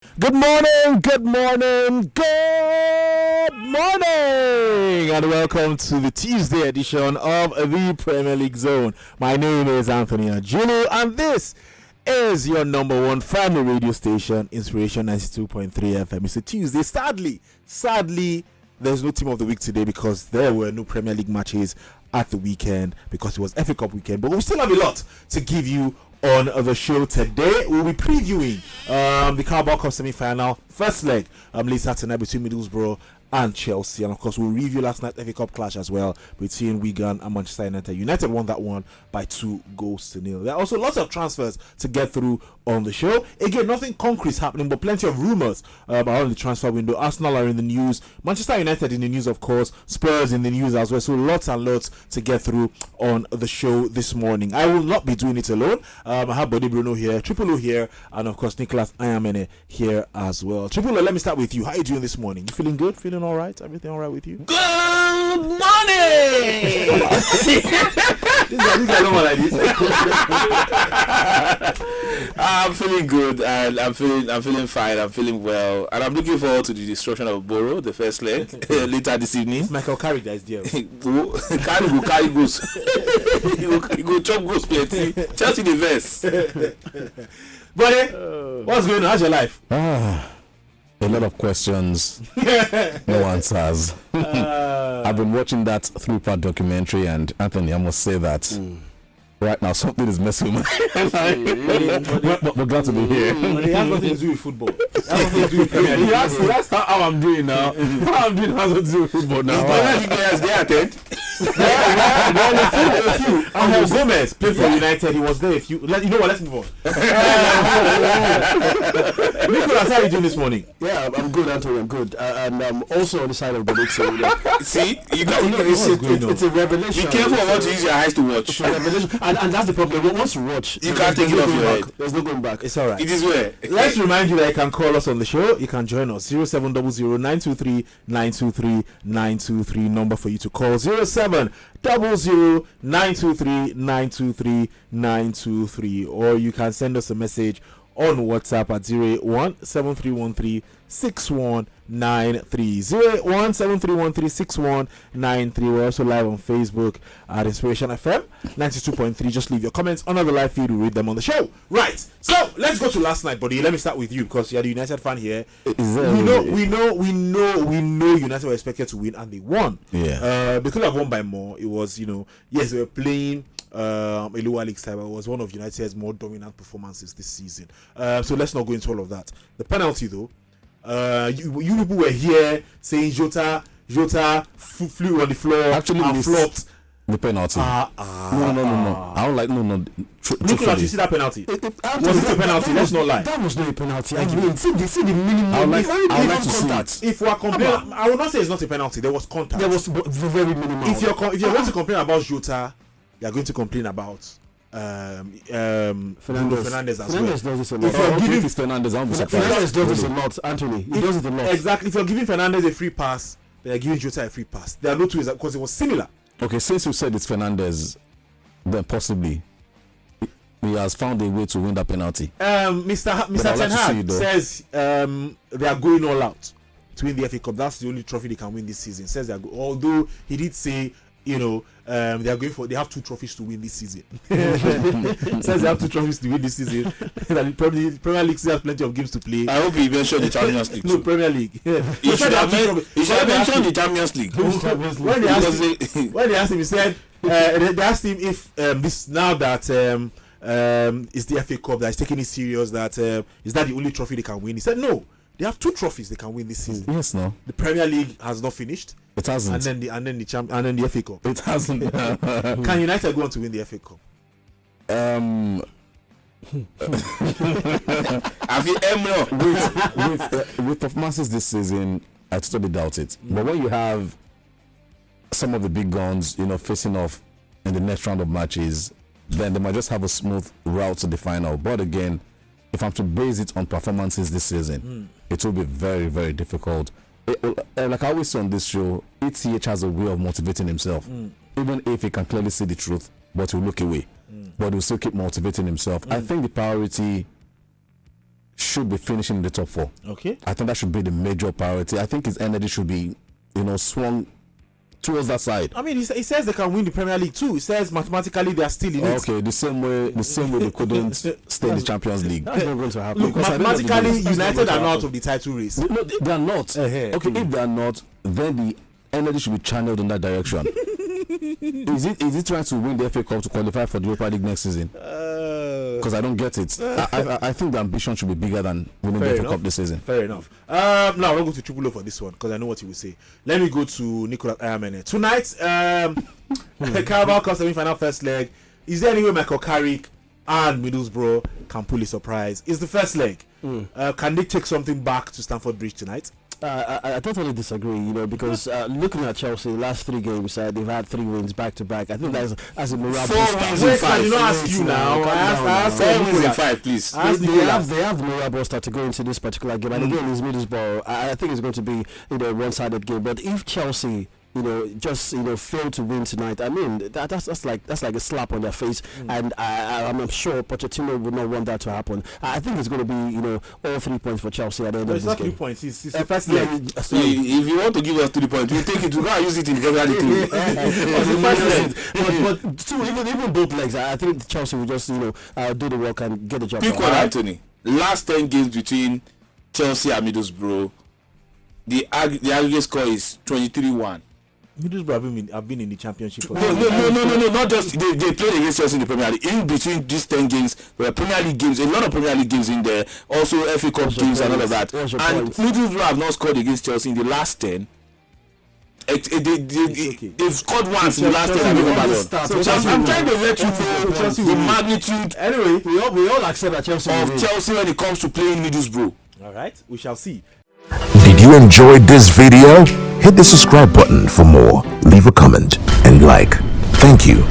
Good morning, good morning, good morning, and welcome to the Tuesday edition of the Premier League Zone. My name is Anthony Ajulu, and this is your number one family radio station, Inspiration 92.3 FM. It's a Tuesday. Sadly, there's no team of the week today because there were no Premier League matches at the weekend because it was FA Cup weekend, but we still have a lot to give you on the show today. We'll be previewing the Carabao Cup semi-final first leg later tonight between Middlesbrough and Chelsea, and of course we'll review last night's FA Cup clash as well between Wigan and Manchester United. United won that one by 2-0. There are also lots of transfers to get through on the show. Again, nothing concrete happening, but plenty of rumours about the transfer window. Arsenal are in the news, Manchester United in the news, of course, Spurs in the news as well. So lots and lots to get through on the show this morning. I will not be doing it alone. I have Bode Bruno here, Triple O here, and of course Nicholas Ayamene here as well. Triple O, let me start with you. How are you doing this morning? You feeling good? Feeling all right? Everything all right with you? Good morning. This guy don't like this. I'm feeling good, and I'm feeling fine. I'm feeling well, and I'm looking forward to the destruction of Borough, the first leg, later this evening. It's Michael Carrick that is there. Carry goes. He go chop goes plenty. Chelsea the verse. Buddy, what's going on? How's your life? A lot of questions, no answers. I've been watching that 3-part documentary, and Anthony, I must say that right now something is messing with me. But we're glad to be here. But it has nothing to do with football. It has nothing to do with Premier League. That's how I'm doing now. How I'm doing has nothing to do with football now. They attend. Angel Gomez played for United. He was there. You know what? Let's move on. Nicholas, how are you doing this morning? Yeah, I'm good, Anthony. I'm good, and I'm also on the side of the league. So, See, it's a revelation. Be careful about to use your eyes to watch. It's a revelation, and that's the problem. Once you watch, You can't take it off your head. There's no going back. It's all right. It is where. Let's remind you that you can call us on the show. You can join us. 0700-923-923 number for you to call. 0700-923-923 or you can send us a message on WhatsApp at 081-7313-6193. 081-7313-6193. We're also live on Facebook at Inspiration FM 92.3. Just leave your comments under the live feed. We'll read them on the show. Right. So let's go to last night, buddy. Let me start with you because you're the United fan here. We know United were expected to win and they won. Yeah. They could have won by more. It was, yes, they were playing a lower league side, but it was one of United's more dominant performances this season. So let's not go into all of that. The penalty, though, you people were here saying Jota flew on the floor. Actually, and flopped. The penalty. No. I don't like no. Nicholas, you see that penalty? Was it a penalty? Let's not lie. That was not a penalty. I mean, see the minimum. I would like to see that. If we are comparing, I will not say it's not a penalty. There was contact. There was very minimal. If you're going to complain about Jota, you're going to complain about Fernandes as well. Fernandes does this a lot. If you're giving Fernandes, I'm surprised. Fernandes does this a lot, Anthony. He does it a lot. Exactly. If you're giving Fernandes a free pass, they are giving Jota a free pass. There are no two ways because it was similar. Okay, since you said it's Fernandes, then possibly he has found a way to win that penalty. Mr. Ten Hag says they are going all out to win the FA Cup. That's the only trophy they can win this season. Says they are although he did say they have 2 trophies to win this season. Says they have 2 trophies to win this season. The Premier League still has plenty of games to play. I hope he mentioned the Champions League. No, Premier League. He should have mentioned the Champions League. When they asked him, he said they asked him if this now that it's the FA Cup that is taking it serious, that is that the only trophy they can win. He said no. They have 2 trophies they can win this season. Yes, no. The Premier League has not finished. It hasn't. And then the FA Cup. It hasn't. Can United go on to win the FA Cup? With performances this season, I totally doubt it. But when you have some of the big guns, facing off in the next round of matches, then they might just have a smooth route to the final. But again, if I'm to base it on performances this season, it will be very, very difficult. Like I always say on this show, 𝐒𝐶H has a way of motivating himself. Even if he can clearly see the truth, but he'll look away. But he'll still keep motivating himself. I think the priority should be finishing in the top 4. Okay. I think that should be the major priority. I think his energy should be, swung towards that side. I mean, he says they can win the Premier League too. He says mathematically they are still in it. Okay, the same way they couldn't stay in the Champions League. That's not going to happen. Look, mathematically, United are not out of the title race. No, they are not. Okay, if they are not, then the energy should be channeled in that direction. Is it trying to win the FA Cup to qualify for the Europa League next season? Because I don't get it. I think the ambition should be bigger than winning the FA Cup this season. Fair enough. Now we'll go to Triple O for this one because I know what he will say. Let me go to Nicolas Ayamene. Tonight, Carabao Cup semi-final first leg. Is there any way Michael Carrick and Middlesbrough can pull a surprise? It's the first leg. Can they take something back to Stamford Bridge tonight? I totally disagree, because looking at Chelsea, last 3 games, they've had 3 wins back to back. I think that's a morale booster. 4 wins in 5. I did not ask you now. I asked 4 wins in 5, please. They have the morale booster to go into this particular game. And again, it's Middlesbrough. I think it's going to be a one-sided game. But if Chelsea just fail to win tonight, I mean that's like a slap on their face, and I'm sure Pochettino would not want that to happen. I think it's going to be all 3 points for Chelsea at the end of this game. It's not 3 points. It's the first leg. If you want to give us 3 points, we take it. We can't use it in the Premier League. But two, even both legs, I think Chelsea will just do the work and get the job done. Pick one, Anthony. Last 10 games between Chelsea and Middlesbrough, the aggregate score is 23-1. Middlesbrough have been in the Championship for no, not just they played against Chelsea in the Premier League. In between these 10 games, there were Premier League games, a lot of Premier League games in there, also FA Cup games and all of that. And Middlesbrough have not scored against Chelsea in the last 10. They've scored once in the last 10. I'm trying to let you know the magnitude. Anyway, we all accept that Chelsea when it comes to playing Middlesbrough. All right, we shall see. Did you enjoy this video? Hit the subscribe button for more, leave a comment and like. Thank you.